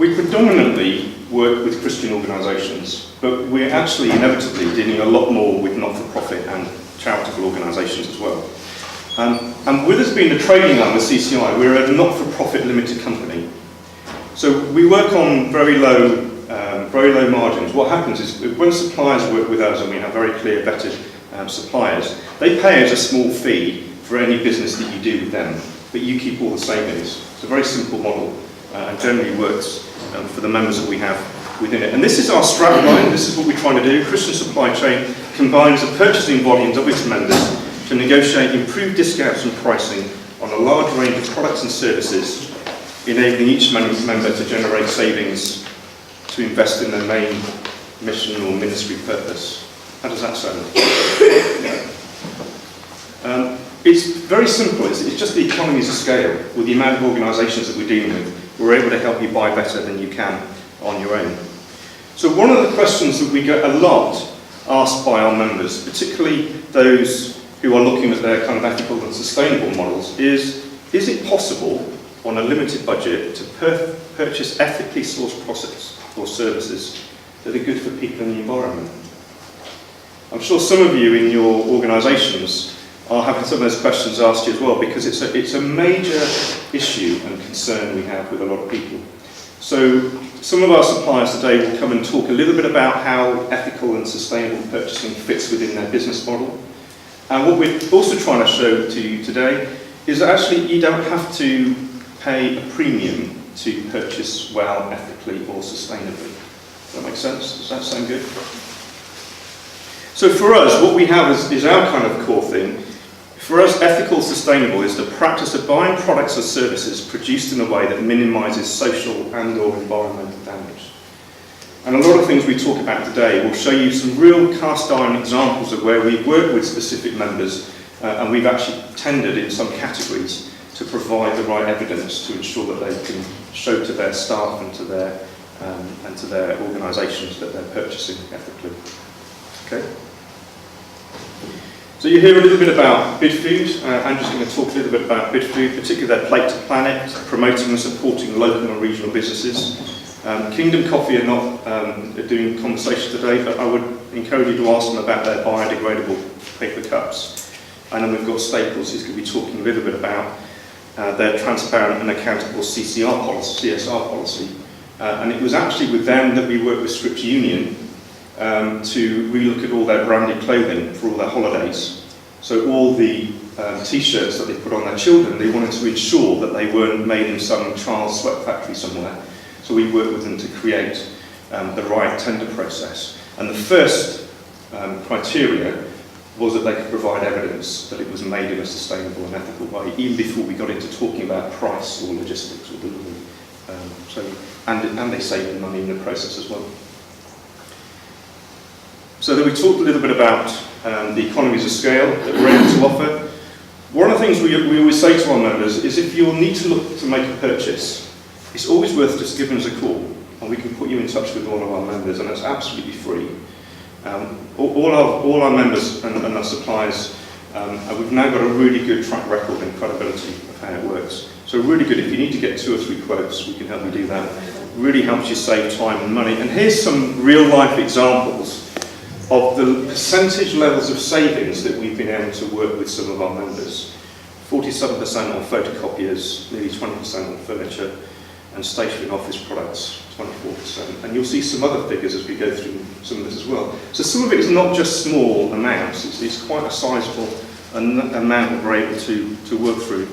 we predominantly work with Christian organisations, but we're actually inevitably dealing a lot more with not-for-profit and charitable organisations as well. And with us being a trading arm of CCI, we're a not-for-profit limited company. So we work on very low margins. What happens is when suppliers work with us, and we have very clear vetted suppliers, they pay us a small fee for any business that you do with them, but you keep all the savings. It's a very simple model and generally works for the members that we have within it. And this is our strapline. This is what we're trying to do. Christian Supply Chain combines the purchasing volumes of its members to negotiate improved discounts and pricing on a large range of products and services, enabling each member to generate savings to invest in their main mission or ministry purpose. How does that sound? It's very simple. It's just the economies of scale. With the amount of organisations that we're dealing with, we're able to help you buy better than you can on your own. So one of the questions that we get a lot asked by our members, particularly those who are looking at their kind of ethical and sustainable models, is it possible on a limited budget to purchase ethically sourced products or services that are good for people and the environment? I'm sure some of you in your organisations are having some of those questions asked you as well, because it's a major issue and concern we have with a lot of people. So some of our suppliers today will come and talk a little bit about how ethical and sustainable purchasing fits within their business model. And what we're also trying to show to you today is that actually you don't have to pay a premium to purchase well, ethically or sustainably. Does that make sense? Does that sound good? So for us, what we have is our kind of core thing. For us, ethical sustainable is the practice of buying products or services produced in a way that minimises social and or environmental damage. And a lot of things we talk about today will show you some real cast iron examples of where we've worked with specific members and we've actually tendered in some categories to provide the right evidence to ensure that they can show to their staff and to their organisations that they're purchasing ethically. Okay. So you hear a little bit about Bidfood. Andrew's going to talk a little bit about Bidfood, particularly their Plate to Planet, promoting and supporting local and regional businesses. Kingdom Coffee are not doing conversation today, but I would encourage you to ask them about their biodegradable paper cups. And then we've got Staples, who's going to be talking a little bit about their transparent and accountable CSR policy. And it was actually with them that we worked with Scripps Union to relook at all their branded clothing for all their holidays. So all the t-shirts that they put on their children, they wanted to ensure that they weren't made in some child sweat factory somewhere. So we worked with them to create the right tender process. And the first criteria was that they could provide evidence that it was made in a sustainable and ethical way, even before we got into talking about price or logistics or delivery. And they saved them money in the process as well. So then we talked a little bit about the economies of scale that we're able to offer. One of the things we always say to our members is if you'll need to look to make a purchase, it's always worth just giving us a call and we can put you in touch with one of our members, and it's absolutely free. All our members and our suppliers, we've now got a really good track record and credibility of how it works. So really good, if you need to get 2 or 3 quotes, we can help you do that. Really helps you save time and money. And here's some real life examples of the percentage levels of savings that we've been able to work with some of our members. 47% on photocopiers, nearly 20% on furniture, and stationery and office products, 24%. And you'll see some other figures as we go through some of this as well. So some of it is not just small amounts, it's quite a sizable amount that we're able to work through.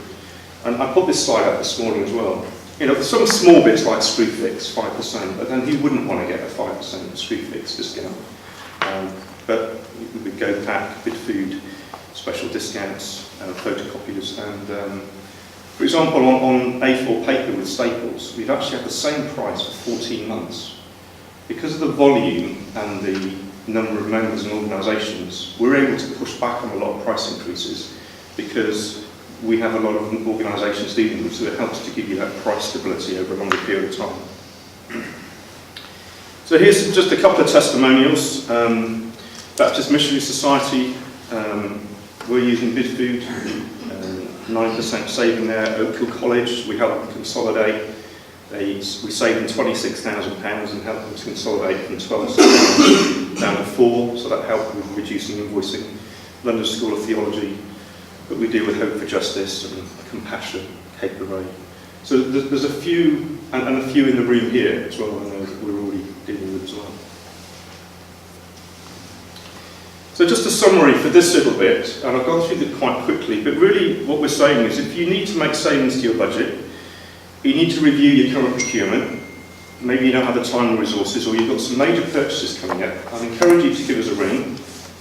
And I put this slide up this morning as well. You know, some small bits like Screwfix, 5%, but then who wouldn't want to get a 5% Screwfix discount? But with GoPack, Bidfood, special discounts, photocopiers, and for example, on A4 paper with Staples, we've actually had the same price for 14 months. Because of the volume and the number of members and organisations, we're able to push back on a lot of price increases because we have a lot of organisations dealing with, so it helps to give you that price stability over a longer period of time. So here's just a couple of testimonials. Baptist Missionary Society, we're using Bidfood, 9% saving there. Oakhill College, we help them consolidate. We saved them £26,000 and helped them to consolidate from 12 schools down to 4, so that helped with reducing invoicing. London School of Theology, but we deal with Hope for Justice and Compassion, Cape of Ray. So there's a few, and a few in the room here as well, I know that we're already dealing with as well. So just a summary for this little bit, and I've gone through it quite quickly, but really what we're saying is if you need to make savings to your budget, you need to review your current procurement. Maybe you don't have the time or resources, or you've got some major purchases coming up. I'd encourage you to give us a ring.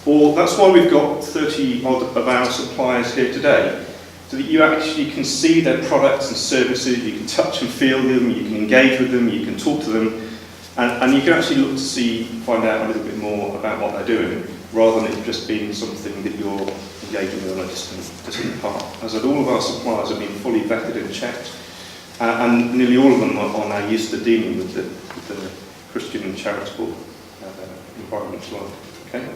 Or that's why we've got 30 odd of our suppliers here today, so that you actually can see their products and services, you can touch and feel them, you can engage with them, you can talk to them, and you can actually look to find out a little bit more about what they're doing, rather than it just being something that you're engaging with on a distant part. As I said, all of our suppliers have been fully vetted and checked, and nearly all of them are now used to dealing with the Christian and charitable environment as well. Okay?